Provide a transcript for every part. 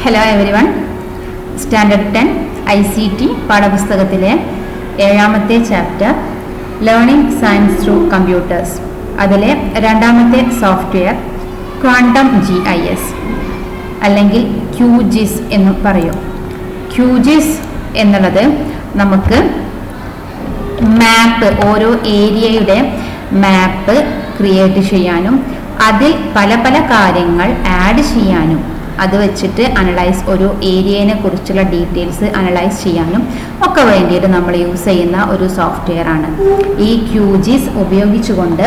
Hello everyone. Standard 10 ICT പാഠപുസ്തകത്തിലെ 7ാമത്തെ chapter learning science through computers, അതിലെ 2ാമത്തെ സോഫ്റ്റ്വെയർ ക്വാണ്ടം GIS അല്ലെങ്കിൽ QGIS എന്നും പറയും. QGIS എന്നുള്ളത് നമുക്ക് മാപ്പ്, ഓരോ ഏരിയയുടെ മാപ്പ് ക്രിയേറ്റ് ചെയ്യാനും അതിൽ പല പല കാര്യങ്ങൾ ആഡ് ചെയ്യാനും അത് വെച്ചിട്ട് ഒരു ഏരിയനെ കുറിച്ചുള്ള ഡീറ്റെയിൽസ് അനലൈസ് ചെയ്യാനും ഒക്കെ വേണ്ടിയിട്ട് നമ്മൾ യൂസ് ചെയ്യുന്ന ഒരു സോഫ്റ്റ്വെയർ ആണ്. ഈ QGIS ഉപയോഗിച്ചുകൊണ്ട്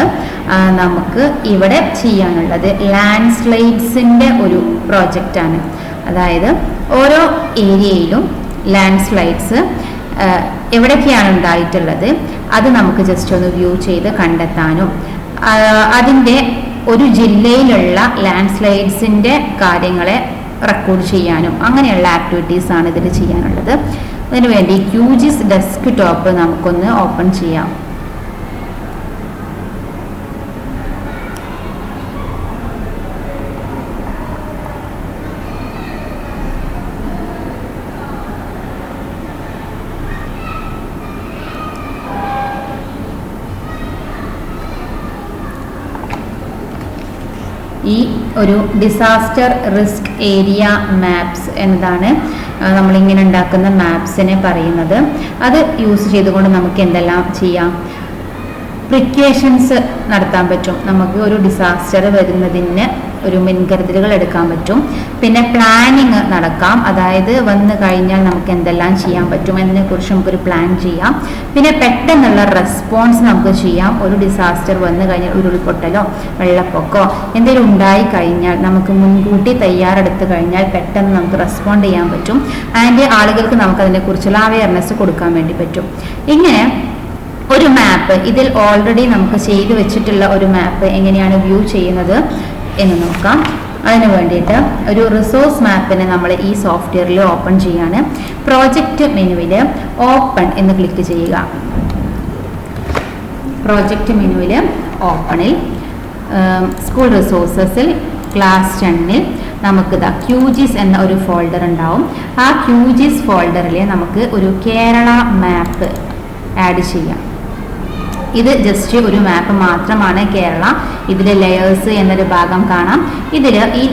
നമുക്ക് ഇവിടെ ചെയ്യാനുള്ളത് ലാൻഡ് സ്ലൈഡ്സിൻ്റെ ഒരു പ്രോജക്റ്റാണ്. അതായത് ഓരോ ഏരിയയിലും ലാൻഡ് സ്ലൈഡ്സ് എവിടേക്കാണ് ഉണ്ടായിട്ടുള്ളത് അത് നമുക്ക് ജസ്റ്റ് ഒന്ന് വ്യൂ ചെയ്ത് കണ്ടെത്താനും അതിൻ്റെ ഒരു ജില്ലയിലുള്ള ലാൻഡ് സ്ലൈഡ്സിൻ്റെ കാര്യങ്ങളെ റെക്കോർഡ് ചെയ്യാനും അങ്ങനെയുള്ള ആക്ടിവിറ്റീസാണ് ഇതിൽ ചെയ്യാനുള്ളത്. അതിനുവേണ്ടി QGIS ഡെസ്ക്ടോപ്പ് നമുക്കൊന്ന് ഓപ്പൺ ചെയ്യാം. ഈ ഒരു ഡിസാസ്റ്റർ റിസ്ക് ഏരിയ മാപ്സ് എന്നതാണ് നമ്മളിങ്ങനെ ഉണ്ടാക്കുന്ന മാപ്സിനെ പറയുന്നത്. അത് യൂസ് ചെയ്തുകൊണ്ട് നമുക്ക് എന്തെല്ലാം ചെയ്യാം? പ്രിക്കോഷൻസ് നടത്താൻ പറ്റും. നമുക്ക് ഒരു ഡിസാസ്റ്റർ വരുന്നതിന് ഒരു മുൻകരുതലുകൾ എടുക്കാൻ പറ്റും. പിന്നെ പ്ലാനിങ് നടക്കാം. അതായത് വന്നു കഴിഞ്ഞാൽ നമുക്ക് എന്തെല്ലാം ചെയ്യാൻ പറ്റും എന്നതിനെക്കുറിച്ച് നമുക്കൊരു പ്ലാൻ ചെയ്യാം. പിന്നെ പെട്ടെന്നുള്ള റെസ്പോൺസ് നമുക്ക് ചെയ്യാം. ഒരു ഡിസാസ്റ്റർ വന്നു കഴിഞ്ഞാൽ ഉരുൾപൊട്ടലോ വെള്ളപ്പൊക്കമോ എന്തെങ്കിലും ഉണ്ടായി കഴിഞ്ഞാൽ നമുക്ക് മുൻകൂട്ടി തയ്യാറെടുത്ത് കഴിഞ്ഞാൽ പെട്ടെന്ന് നമുക്ക് റെസ്പോണ്ട് ചെയ്യാൻ പറ്റും. ആൻഡ് ആളുകൾക്ക് നമുക്ക് അതിനെക്കുറിച്ചുള്ള അവയർനെസ് കൊടുക്കാൻ വേണ്ടി പറ്റും. ഇങ്ങനെ ഒരു മാപ്പ്, ഇതിൽ ഓൾറെഡി നമുക്ക് ചെയ്തു വെച്ചിട്ടുള്ള ഒരു മാപ്പ് എങ്ങനെയാണ് വ്യൂ ചെയ്യുന്നത് എന്ന് നോക്കാം. അതിന് വേണ്ടിയിട്ട് ഒരു റിസോഴ്സ് മാപ്പിനെ നമ്മൾ ഈ സോഫ്റ്റ്വെയറിൽ ഓപ്പൺ ചെയ്യാണ്. പ്രോജക്റ്റ് മെനുവിൽ ഓപ്പൺ എന്ന് ക്ലിക്ക് ചെയ്യുക. പ്രോജക്റ്റ് മെനുവിൽ ഓപ്പണിൽ സ്കൂൾ റിസോഴ്സസിൽ ക്ലാസ് 10ൽ നമുക്ക് QGIS എന്ന ഒരു ഫോൾഡർ ഉണ്ടാവും. ആ QGIS ഫോൾഡറിൽ നമുക്ക് ഒരു കേരള മാപ്പ് ആഡ് ചെയ്യാം. ഇത് ജസ്റ്റ് ഒരു മാപ്പ് മാത്രമാണ് കേരള. ഇതിൽ ലെയേഴ്സ് എന്നൊരു ഭാഗം കാണാം. ഇതിൽ ഈ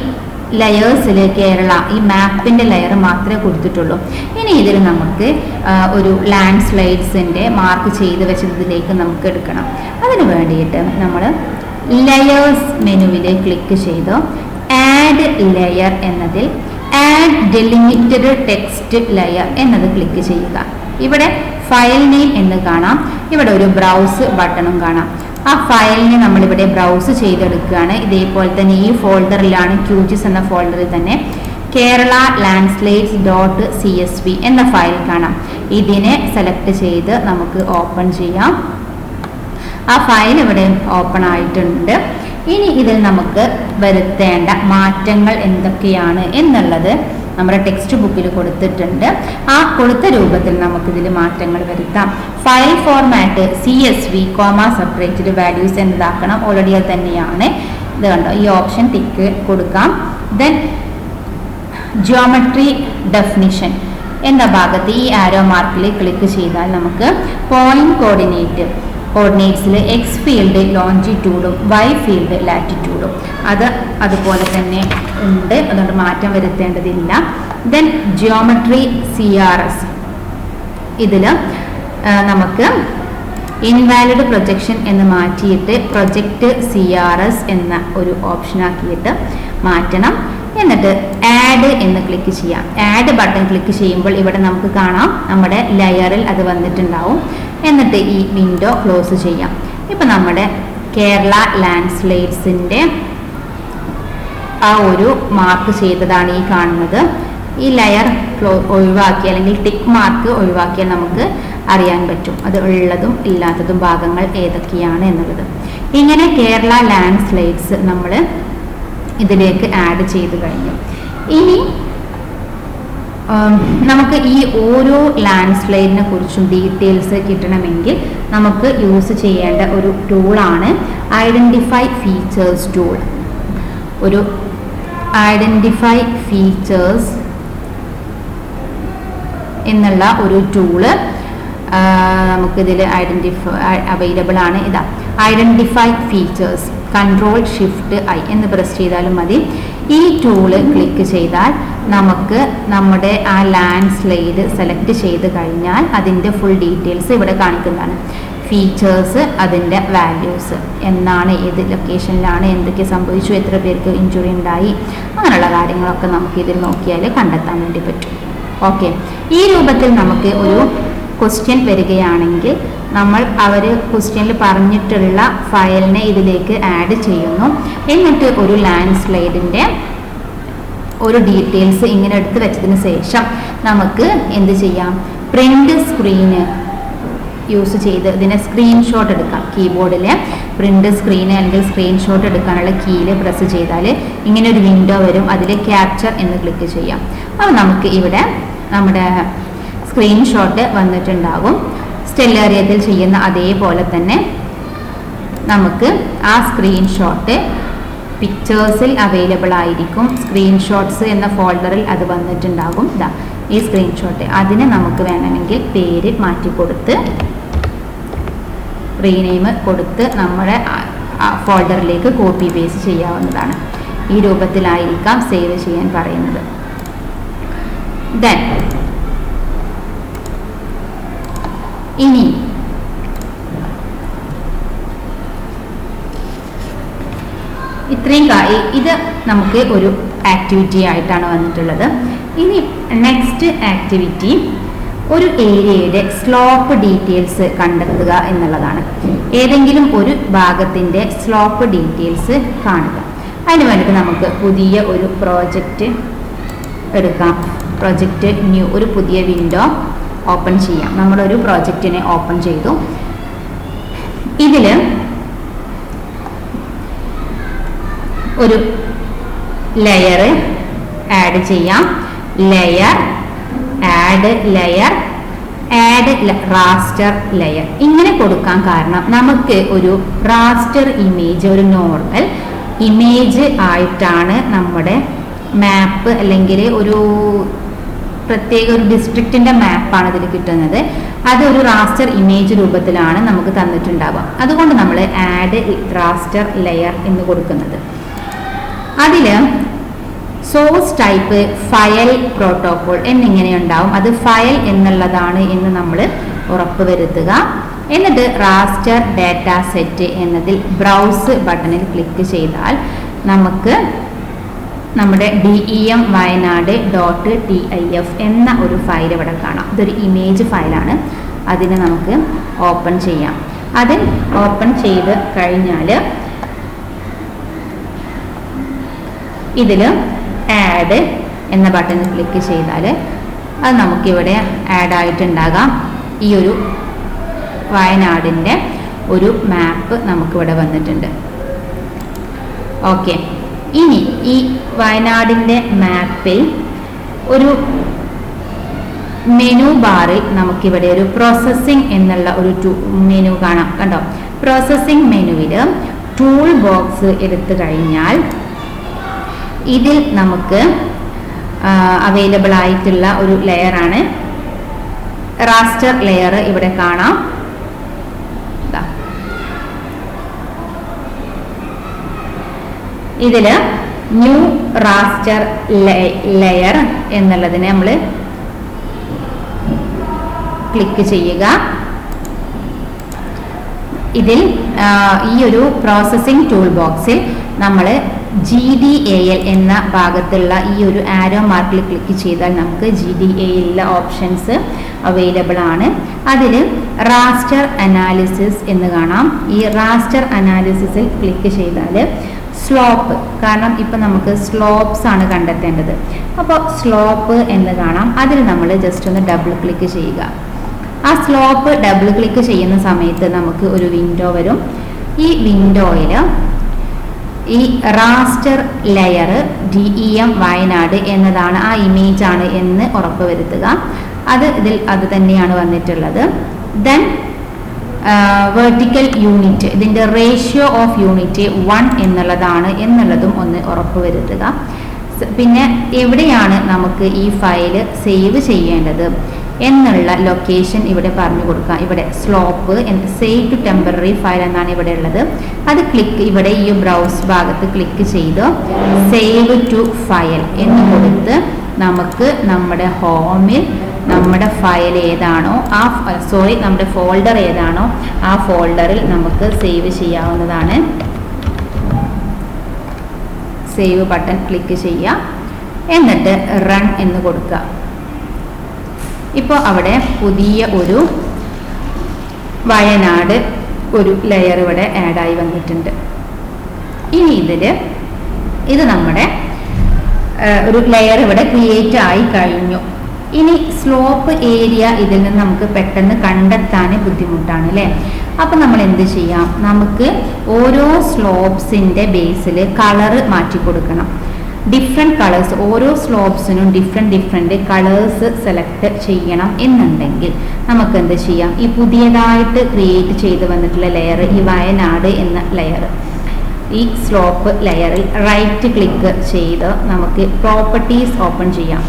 ലെയേഴ്സിൽ കേരള ഈ മാപ്പിൻ്റെ ലെയർ മാത്രമേ കൊടുത്തിട്ടുള്ളൂ. ഇനി ഇതിൽ നമുക്ക് ഒരു ലാൻഡ് സ്ലൈഡ്സിൻ്റെ മാർക്ക് ചെയ്ത് വെച്ചതിലേക്ക് നമുക്ക് എടുക്കണം. അതിന് വേണ്ടിയിട്ട് നമ്മൾ ലെയേഴ്സ് മെനുവിൽ ക്ലിക്ക് ചെയ്ത് ആഡ് ലെയർ എന്നതിൽ ആഡ് ഡെലിമിറ്റഡ് ടെക്സ്റ്റ് ലെയർ എന്നത് ക്ലിക്ക് ചെയ്യുക. ഇവിടെ ഫയൽ നെയിം എന്ന് കാണാം. ഇവിടെ ഒരു ബ്രൗസ് ബട്ടണും കാണാം. ആ ഫയലിനെ നമ്മളിവിടെ ബ്രൗസ് ചെയ്തെടുക്കുകയാണ്. ഇതേപോലെ തന്നെ ഈ ഫോൾഡറിലാണ് QGIS എന്ന ഫോൾഡറിൽ തന്നെ കേരള ലാൻഡ്സ്ലൈഡ്സ് .csv എന്ന ഫയൽ കാണാം. ഇതിനെ സെലക്ട് ചെയ്ത് നമുക്ക് ഓപ്പൺ ചെയ്യാം. ആ ഫയൽ ഇവിടെ ഓപ്പൺ ആയിട്ടുണ്ട്. ഇനി ഇതിൽ നമുക്ക് വരുത്തേണ്ട മാറ്റങ്ങൾ എന്തൊക്കെയാണ് എന്നുള്ളത് നമ്മുടെ ടെക്സ്റ്റ് ബുക്കിൽ കൊടുത്തിട്ടുണ്ട്. ആ കൊടുത്ത രൂപത്തിൽ നമുക്കിതിൽ മാറ്റങ്ങൾ വരുത്താം. File format CSV separated values എന്നതാക്കണം. ഓൾറെഡി അത് തന്നെയാണ്. ഇത് കണ്ടോ, ഈ ഓപ്ഷൻ ടിക്ക് കൊടുക്കാം. ദെൻ ജിയോമെട്രി ഡെഫിനിഷൻ എന്ന ഭാഗത്ത് ഈ ആരോ മാർക്കിൽ ക്ലിക്ക് ചെയ്താൽ നമുക്ക് പോയിന്റ് കോർഡിനേറ്റ്സിൽ X ഫീൽഡ് ലോഞ്ചിറ്റ്യൂഡും Y ഫീൽഡ് ലാറ്റിറ്റ്യൂഡും അതുപോലെ തന്നെ ഉണ്ട്. അതുകൊണ്ട് മാറ്റം വരുത്തേണ്ടതില്ല. ദെൻ ജിയോമെട്രി CRS, ഇതിൽ നമുക്ക് ഇൻവാലിഡ് പ്രൊജക്ഷൻ എന്ന് മാറ്റിയിട്ട് പ്രൊജക്റ്റ് CRS എന്ന ഒരു ഓപ്ഷനാക്കിയിട്ട് മാറ്റണം. എന്നിട്ട് ആഡ് എന്ന് ക്ലിക്ക് ചെയ്യാം. ആഡ് ബട്ടൺ ക്ലിക്ക് ചെയ്യുമ്പോൾ ഇവിടെ നമുക്ക് കാണാം നമ്മുടെ ലെയറിൽ അത് വന്നിട്ടുണ്ടാവും. എന്നിട്ട് ഈ വിൻഡോ ക്ലോസ് ചെയ്യാം. ഇപ്പം നമ്മുടെ കേരള ലാൻഡ് സ്ലൈഡ്സിൻ്റെ ആ ഒരു മാർക്ക് ചെയ്തതാണ് ഈ കാണുന്നത്. ഈ ലെയർ ഒഴിവാക്കി അല്ലെങ്കിൽ ടിക്ക് മാർക്ക് ഒഴിവാക്കിയാൽ നമുക്ക് അറിയാൻ പറ്റും അത് ഉള്ളതും ഇല്ലാത്തതും ഭാഗങ്ങൾ ഏതൊക്കെയാണ് എന്നുള്ളത്. ഇങ്ങനെ കേരള ലാൻഡ് സ്ലൈഡ്സ് നമ്മൾ ഇതിലേക്ക് ആഡ് ചെയ്ത് കഴിഞ്ഞു. ഇനി നമുക്ക് ഈ ഓരോ ലാൻഡ് സ്ലൈഡിനെ കുറിച്ചും ഡീറ്റെയിൽസ് കിട്ടണമെങ്കിൽ നമുക്ക് യൂസ് ചെയ്യേണ്ട ഒരു ടൂളാണ് ഐഡൻറ്റിഫൈ ഫീച്ചേഴ്സ് ടൂൾ. ഒരു ഐഡൻറ്റിഫൈ ഫീച്ചേഴ്സ് എന്നുള്ള ഒരു ടൂള് നമുക്കിതിൽ അവൈലബിൾ ആണ്. ഇതാ ഐഡൻറ്റിഫൈ ഫീച്ചേഴ്സ്, Ctrl+Shift+I എന്ന് പ്രസ് ചെയ്താലും മതി. ഈ ടൂള് ക്ലിക്ക് ചെയ്താൽ നമുക്ക് നമ്മുടെ ആ ലാൻഡ് സ്ലൈഡ് സെലക്ട് ചെയ്ത് കഴിഞ്ഞാൽ അതിൻ്റെ ഫുൾ ഡീറ്റെയിൽസ് ഇവിടെ കാണിക്കുന്നതാണ്. ഫീച്ചേഴ്സ്, അതിൻ്റെ വാല്യൂസ്, എന്നാണ്, ഏത് ലൊക്കേഷനിലാണ്, എന്തൊക്കെ സംഭവിച്ചു, എത്ര പേർക്ക് ഇഞ്ചുറി ഉണ്ടായി, അങ്ങനെയുള്ള കാര്യങ്ങളൊക്കെ നമുക്ക് ഇതിൽ നോക്കിയാൽ കണ്ടെത്താൻ വേണ്ടി പറ്റും. ഓക്കെ, ഈ രൂപത്തിൽ നമുക്ക് ഒരു ക്വസ്റ്റ്യൻ വരികയാണെങ്കിൽ നമ്മൾ അവർ ക്വസ്റ്റ്യനിൽ പറഞ്ഞിട്ടുള്ള ഫയലിനെ ഇതിലേക്ക് ആഡ് ചെയ്യുന്നു. എന്നിട്ട് ഒരു ലാൻഡ് സ്ലൈഡിൻ്റെ ഒരു ഡീറ്റെയിൽസ് ഇങ്ങനെ എടുത്ത് വെച്ചതിന് ശേഷം നമുക്ക് എന്ത് ചെയ്യാം, പ്രിൻ്റ് സ്ക്രീന് യൂസ് ചെയ്ത് ഇതിനെ സ്ക്രീൻഷോട്ട് എടുക്കാം. കീബോർഡിലെ പ്രിൻ്റ് സ്ക്രീന് അല്ലെങ്കിൽ സ്ക്രീൻഷോട്ട് എടുക്കാനുള്ള കീയിൽ പ്രസ് ചെയ്താൽ ഇങ്ങനെ ഒരു വിൻഡോ വരും. അതിൽ ക്യാപ്ചർ എന്ന് ക്ലിക്ക് ചെയ്യാം. അപ്പോൾ നമുക്ക് ഇവിടെ നമ്മുടെ സ്ക്രീൻഷോട്ട് വന്നിട്ടുണ്ടാകും. സ്റ്റെല്ലേറിയത്തിൽ ചെയ്യുന്ന അതേപോലെ തന്നെ നമുക്ക് ആ സ്ക്രീൻഷോട്ട് പിക്ചേഴ്സിൽ അവൈലബിൾ ആയിരിക്കും. സ്ക്രീൻഷോട്ട്സ് എന്ന ഫോൾഡറിൽ അത് വന്നിട്ടുണ്ടാകും. ഇതാ ഈ സ്ക്രീൻഷോട്ട്, അതിന് നമുക്ക് വേണമെങ്കിൽ പേര് മാറ്റി കൊടുത്ത് റീനെയിം കൊടുത്ത് നമ്മുടെ ഫോൾഡറിലേക്ക് കോപ്പി പേസ്റ്റ് ചെയ്യാവുന്നതാണ്. ഈ രൂപത്തിലായിരിക്കാം സേവ് ചെയ്യാൻ പറയുന്നത്. ദെൻ ഇനി ഇത്രയും ഇത് നമുക്ക് ഒരു ആക്ടിവിറ്റി ആയിട്ടാണ് വന്നിട്ടുള്ളത്. ഇനി നെക്സ്റ്റ് ആക്ടിവിറ്റി ഒരു ഏരിയയുടെ സ്ലോപ്പ് ഡീറ്റെയിൽസ് കണ്ടെത്തുക എന്നുള്ളതാണ്. ഏതെങ്കിലും ഒരു ഭാഗത്തിൻ്റെ സ്ലോപ്പ് ഡീറ്റെയിൽസ് കാണുക. അതിന് വേണ്ടിയിട്ട് നമുക്ക് പുതിയ ഒരു പ്രോജക്റ്റ് എടുക്കാം. പ്രോജക്റ്റ് ന്യൂ, ഒരു പുതിയ വിൻഡോ ഓപ്പൺ ചെയ്യാം. നമ്മളൊരു പ്രോജക്റ്റിനെ ഓപ്പൺ ചെയ്തു. ഇതിൽ ഒരു ലെയർ ആഡ് ചെയ്യാം. Layer, add layer, add raster layer, ഇങ്ങനെ കൊടുക്കാൻ കാരണം നമുക്ക് ഒരു റാസ്റ്റർ ഇമേജ്, ഒരു നോർമൽ ഇമേജ് ആയിട്ടാണ് നമ്മുടെ മാപ്പ് അല്ലെങ്കിൽ ഒരു പ്രത്യേക ഒരു ഡിസ്ട്രിക്റ്റിൻ്റെ മാപ്പാണ് ഇതിൽ കിട്ടുന്നത്. അതൊരു റാസ്റ്റർ ഇമേജ് രൂപത്തിലാണ് നമുക്ക് തന്നിട്ടുണ്ടാവുക. അതുകൊണ്ട് നമ്മൾ ആഡ് റാസ്റ്റർ ലെയർ എന്ന് കൊടുക്കുന്നത്. അതിൽ സോഴ്സ് ടൈപ്പ് ഫയൽ പ്രോട്ടോകോൾ എന്നിങ്ങനെ ഉണ്ടാവും. അത് ഫയൽ എന്നുള്ളതാണ് എന്ന് നമ്മൾ ഉറപ്പ് വരുത്തുക. എന്നിട്ട് റാസ്റ്റർ ഡാറ്റ സെറ്റ് എന്നതിൽ ബ്രൗസ് ബട്ടണിൽ ക്ലിക്ക് ചെയ്താൽ നമുക്ക് നമ്മുടെ DEM വയനാട് .tif എന്ന ഒരു ഫയൽ ഇവിടെ കാണാം. ഇതൊരു ഇമേജ് ഫയലാണ്. അതിനെ നമുക്ക് ഓപ്പൺ ചെയ്യാം. അത് ഓപ്പൺ ചെയ്ത് കഴിഞ്ഞാൽ ഇതിൽ ആഡ് എന്ന ബട്ടൺ ക്ലിക്ക് ചെയ്താൽ അത് നമുക്കിവിടെ ആഡ് ആയിട്ടുണ്ടാകാം. ഈ ഒരു വയനാടിൻ്റെ ഒരു മാപ്പ് നമുക്കിവിടെ വന്നിട്ടുണ്ട്. ഓക്കെ, ഇനി ഈ വയനാടിൻ്റെ മാപ്പിൽ ഒരു മെനു ബാറിൽ നമുക്കിവിടെ ഒരു പ്രോസസ്സിംഗ് എന്നുള്ള ഒരു മെനു കാണാം. കണ്ടോ? പ്രോസസ്സിംഗ് മെനുവിൽ ടൂൾ ബോക്സ് എടുത്തു കഴിഞ്ഞാൽ ഇതിൽ നമുക്ക് അവൈലബിൾ ആയിട്ടുള്ള ഒരു ലെയറാണ് റാസ്റ്റർ ലെയർ. ഇവിടെ കാണാം. ഇതിൽ ന്യൂ റാസ്റ്റർ ലെയർ എന്നുള്ളതിനെ നമ്മൾ ക്ലിക്ക് ചെയ്യുക. ഇതിൽ ഈ ഒരു പ്രോസസ്സിംഗ് ടൂൾ ബോക്സിൽ നമ്മൾ GDAL എന്ന ഭാഗത്തുള്ള ഈ ഒരു ആരോ മാർക്കിൽ ക്ലിക്ക് ചെയ്താൽ നമുക്ക് GDAL ഓപ്ഷൻസ് അവൈലബിൾ ആണ്. അതിൽ റാസ്റ്റർ അനാലിസിസ് എന്ന് കാണാം. ഈ റാസ്റ്റർ അനാലിസിസിൽ ക്ലിക്ക് ചെയ്താൽ സ്ലോപ്പ്, കാരണം ഇപ്പം നമുക്ക് സ്ലോപ്സ് ആണ് കണ്ടെത്തേണ്ടത്. അപ്പോൾ സ്ലോപ്പ് എന്ന് കാണാം. അതിൽ നമ്മൾ ജസ്റ്റ് ഒന്ന് ഡബിൾ ക്ലിക്ക് ചെയ്യുക. ആ സ്ലോപ്പ് ഡബിൾ ക്ലിക്ക് ചെയ്യുന്ന സമയത്ത് നമുക്ക് ഒരു വിൻഡോ വരും. ഈ വിൻഡോയിൽ ഈ റാസ്റ്റർ ലെയർ DEM വയനാട് എന്നതാണ്, ആ ഇമേജ് ആണ് എന്ന് ഉറപ്പ് വരുത്തുക. അത് തന്നെയാണ് വന്നിട്ടുള്ളത്. ദെൻ വെർട്ടിക്കൽ യൂണിറ്റ്, ഇതിൻ്റെ റേഷ്യോ ഓഫ് യൂണിറ്റ് 1 എന്നുള്ളതാണ് എന്നുള്ളതും ഒന്ന് ഉറപ്പ് വരുത്തുക. പിന്നെ എവിടെയാണ് നമുക്ക് ഈ ഫയൽ സേവ് ചെയ്യേണ്ടത് എന്നുള്ള ലൊക്കേഷൻ ഇവിടെ പറഞ്ഞു കൊടുക്കുക. ഇവിടെ slope save to temporary file എന്നാണ് ഇവിടെ ഉള്ളത്. അത് ക്ലിക്ക് ഇവിടെ ഈ ബ്രൗസ് ഭാഗത്ത് ക്ലിക്ക് ചെയ്ത് സേവ് ടു ഫയൽ എന്ന് കൊടുത്ത് നമുക്ക് നമ്മുടെ ഹോമിൽ നമ്മുടെ ഫയൽ ഏതാണോ നമ്മുടെ ഫോൾഡർ ഏതാണോ ആ ഫോൾഡറിൽ നമുക്ക് സേവ് ചെയ്യാവുന്നതാണ്. സേവ് ബട്ടൺ ക്ലിക്ക് ചെയ്യുക, എന്നിട്ട് റൺ എന്ന് കൊടുക്കുക. ഇപ്പോൾ അവിടെ പുതിയ ഒരു വയനാട് ഒരു ലെയർ ഇവിടെ ആഡായി വന്നിട്ടുണ്ട്. ഇനി ഇത് നമ്മുടെ ഒരു ലെയർ ഇവിടെ ക്രിയേറ്റ് ആയി കഴിഞ്ഞു. ഇനി സ്ലോപ്പ് ഏരിയ ഇതിൽ നിന്ന് നമുക്ക് പെട്ടെന്ന് കണ്ടെത്താൻ ബുദ്ധിമുട്ടാണ് അല്ലേ? അപ്പം നമ്മൾ എന്ത് ചെയ്യാം, നമുക്ക് ഓരോ സ്ലോപ്സിൻ്റെ ബേസിൽ കളറ് മാറ്റി കൊടുക്കണം. ഡിഫറെൻറ്റ് കളേഴ്സ്, ഓരോ സ്ലോപ്സിനും ഡിഫറെൻറ്റ് കളേഴ്സ് സെലക്ട് ചെയ്യണം എന്നുണ്ടെങ്കിൽ നമുക്ക് എന്ത് ചെയ്യാം, ഈ പുതിയതായിട്ട് ക്രിയേറ്റ് ചെയ്ത് വന്നിട്ടുള്ള ലെയർ, ഈ വയനാട് എന്ന ലെയർ, ഈ സ്ലോപ്പ് ലെയറിൽ റൈറ്റ് ക്ലിക്ക് ചെയ്ത് നമുക്ക് പ്രോപ്പർട്ടീസ് ഓപ്പൺ ചെയ്യാം.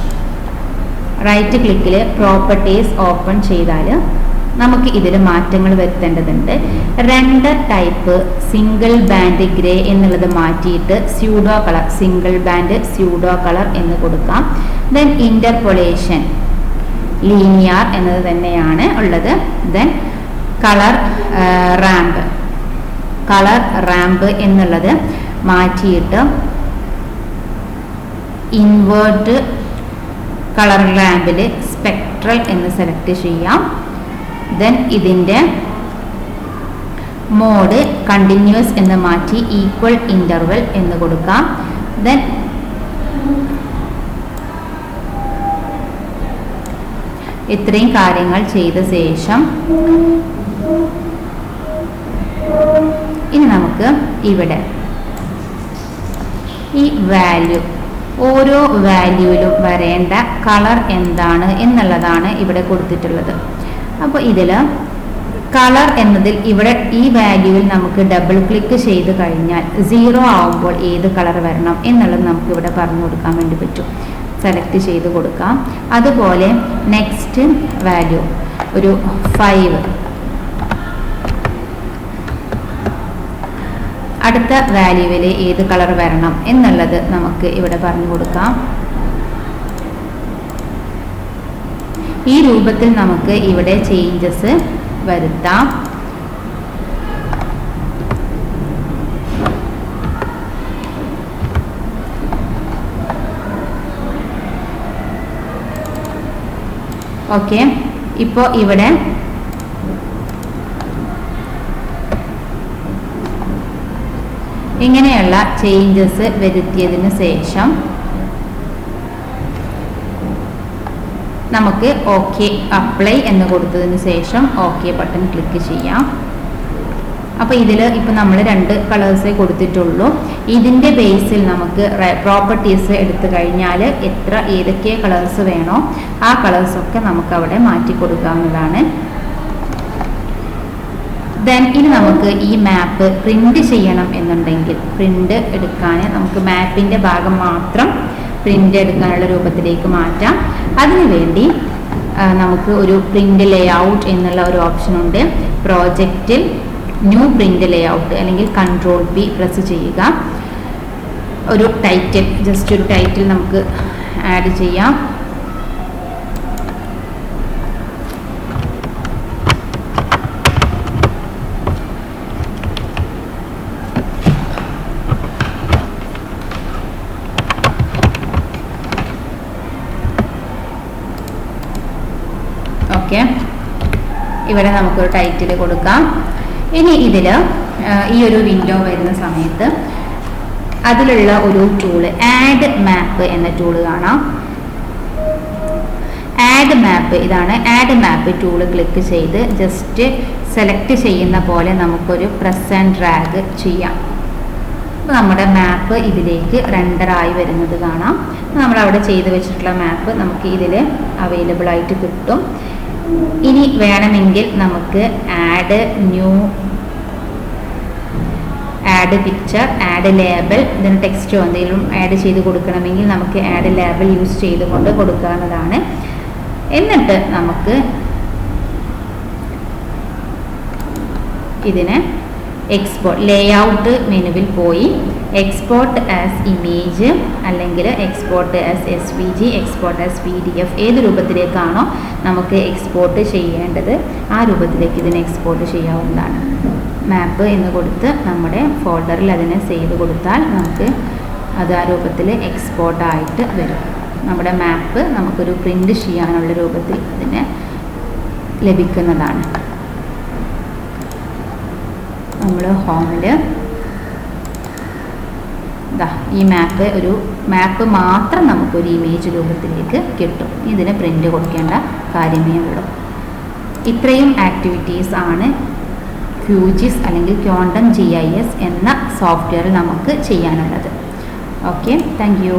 റൈറ്റ് ക്ലിക്കിൽ പ്രോപ്പർട്ടീസ് ഓപ്പൺ ചെയ്താൽ നമുക്ക് ഇതിൽ മാറ്റങ്ങൾ വരുത്തേണ്ടതുണ്ട്. 2 ടൈപ്പ് സിംഗിൾ ബാൻഡ് ഗ്രേ എന്നുള്ളത് മാറ്റിയിട്ട് pseudo colour, single band pseudo colour എന്ന് കൊടുക്കാം. ദെൻ ഇന്റർപൊളേഷൻ ലീനിയർ എന്നത് തന്നെയാണ് ഉള്ളത്. ദെൻ കളർ റാമ്പ് എന്നുള്ളത് മാറ്റിയിട്ട് ഇൻവേർട്ട് കളർ റാമ്പിൽ സ്പെക്ട്രൽ എന്ന് സെലക്ട് ചെയ്യാം. ദെൻ ഇതിൻ്റെ മോഡ് കണ്ടിന്യൂസ് എന്ന് മാറ്റി ഈക്വൽ ഇൻ്റർവൽ എന്ന് കൊടുക്കാം. ദെൻ ഇത്രയും കാര്യങ്ങൾ ചെയ്ത ശേഷം ഇനി നമുക്ക് ഇവിടെ ഈ വാല്യൂ, ഓരോ വാല്യൂവിലും വരേണ്ട കളർ എന്താണ് എന്നുള്ളതാണ് ഇവിടെ കൊടുത്തിട്ടുള്ളത്. അപ്പോൾ ഇതിൽ കളർ എന്നതിൽ ഇവിടെ ഈ വാല്യൂവിൽ നമുക്ക് ഡബിൾ ക്ലിക്ക് ചെയ്ത് കഴിഞ്ഞാൽ 0 ആവുമ്പോൾ ഏത് കളർ വരണം എന്നുള്ളത് നമുക്ക് ഇവിടെ പറഞ്ഞു കൊടുക്കാൻ വേണ്ടി പറ്റും. സെലക്ട് ചെയ്ത് കൊടുക്കാം. അതുപോലെ നെക്സ്റ്റ് വാല്യൂ ഒരു 5, അടുത്ത വാല്യൂവിൽ ഏത് കളർ വരണം എന്നുള്ളത് നമുക്ക് ഇവിടെ പറഞ്ഞു കൊടുക്കാം. ഈ രൂപത്തിൽ നമുക്ക് ഇവിടെ ചേഞ്ചസ് വരുത്താം. ഓക്കെ, ഇപ്പോൾ ഇവിടെ ഇങ്ങനെയുള്ള ചേഞ്ചസ് വരുത്തിയതിന് ശേഷം നമുക്ക് ഓക്കെ അപ്ലൈ എന്ന് കൊടുത്തതിന് ശേഷം ഓക്കെ ബട്ടൺ ക്ലിക്ക് ചെയ്യാം. അപ്പോൾ ഇതിൽ ഇപ്പോൾ നമ്മൾ 2 കളേഴ്സേ കൊടുത്തിട്ടുള്ളൂ. ഇതിൻ്റെ ബേസിൽ നമുക്ക് പ്രോപ്പർട്ടീസ് എടുത്തു കഴിഞ്ഞാൽ ഏതൊക്കെ കളേഴ്സ് വേണോ ആ കളേഴ്സൊക്കെ നമുക്ക് അവിടെ മാറ്റി കൊടുക്കാവുന്നതാണ്. ദെൻ ഇനി നമുക്ക് ഈ മാപ്പ് പ്രിൻ്റ് ചെയ്യണം എന്നുണ്ടെങ്കിൽ പ്രിൻ്റ് എടുക്കാൻ നമുക്ക് മാപ്പിൻ്റെ ഭാഗം മാത്രം പ്രിൻ്റ് എടുക്കാനുള്ള രൂപത്തിലേക്ക് മാറ്റാം. അതിനുവേണ്ടി നമുക്ക് ഒരു പ്രിൻ്റ് ലേഔട്ട് എന്നുള്ള ഒരു ഓപ്ഷൻ ഉണ്ട്. പ്രോജക്റ്റിൽ ന്യൂ പ്രിൻ്റ് ലേഔട്ട് അല്ലെങ്കിൽ Ctrl+P പ്രസ് ചെയ്യുക. ഒരു ടൈറ്റിൽ, ജസ്റ്റ് ഒരു ടൈറ്റിൽ നമുക്ക് ആഡ് ചെയ്യാം. ഓക്കെ, ഇവിടെ നമുക്കൊരു ടൈറ്റിൽ കൊടുക്കാം. ഇനി ഇതിൽ ഈ ഒരു വിൻഡോ വരുന്ന സമയത്ത് അതിലുള്ള ഒരു ടൂള് ആഡ് മാപ്പ് എന്ന ടൂള് കാണാം. ആഡ് മാപ്പ്, ഇതാണ് ആഡ് മാപ്പ് ടൂള്. ക്ലിക്ക് ചെയ്ത് ജസ്റ്റ് സെലക്ട് ചെയ്യുന്ന പോലെ നമുക്കൊരു പ്രസ് ആൻഡ് ഡ്രാഗ് ചെയ്യാം. അപ്പോൾ നമ്മുടെ മാപ്പ് ഇതിലേക്ക് റെൻഡറായി വരുന്നത് കാണാം. നമ്മളവിടെ ചെയ്ത് വെച്ചിട്ടുള്ള മാപ്പ് നമുക്ക് ഇതിൽ അവൈലബിൾ ആയിട്ട് കിട്ടും. ഇനി വേണമെങ്കിൽ നമുക്ക് ആഡ് പിക്ചർ, ആഡ് ലേബൽ, ഇതിന് ടെക്സ്റ്റോ എന്തെങ്കിലും ആഡ് ചെയ്ത് കൊടുക്കണമെങ്കിൽ നമുക്ക് ആഡ് ലേബൽ യൂസ് ചെയ്തുകൊണ്ട് കൊടുക്കാവുന്നതാണ്. എന്നിട്ട് നമുക്ക് ഇതിനെ എക്സ്പോർട്ട് ലേഔട്ട് മെനുവിൽ പോയി എക്സ്പോർട്ട് ആസ് ഇമേജ് അല്ലെങ്കിൽ export as SVG, export as PDF, ഏത് രൂപത്തിലേക്കാണോ നമുക്ക് എക്സ്പോർട്ട് ചെയ്യേണ്ടത് ആ രൂപത്തിലേക്ക് ഇതിനെ എക്സ്പോർട്ട് ചെയ്യാവുന്നതാണ്. മാപ്പ് എന്ന് കൊടുത്ത് നമ്മുടെ ഫോൾഡറിൽ അതിനെ സേവ് കൊടുത്താൽ നമുക്ക് അത് ആ രൂപത്തിൽ എക്സ്പോർട്ടായിട്ട് വരും. നമ്മുടെ മാപ്പ് നമുക്കൊരു പ്രിൻ്റ് ചെയ്യാനുള്ള രൂപത്തിൽ അതിനെ ലഭിക്കുന്നതാണ്. നമ്മൾ ഹോമിൽ ഈ മാപ്പ് മാത്രം നമുക്കൊരു ഇമേജ് രൂപത്തിലേക്ക് കിട്ടും. ഇതിന് പ്രിൻ്റ് കൊടുക്കേണ്ട കാര്യമേ ഉള്ളൂ. ഇത്രയും ആക്ടിവിറ്റീസ് ആണ് QGIS അല്ലെങ്കിൽ Quantum GIS എന്ന സോഫ്റ്റ്വെയറിൽ നമുക്ക് ചെയ്യാനുള്ളത്. Okay, thank you.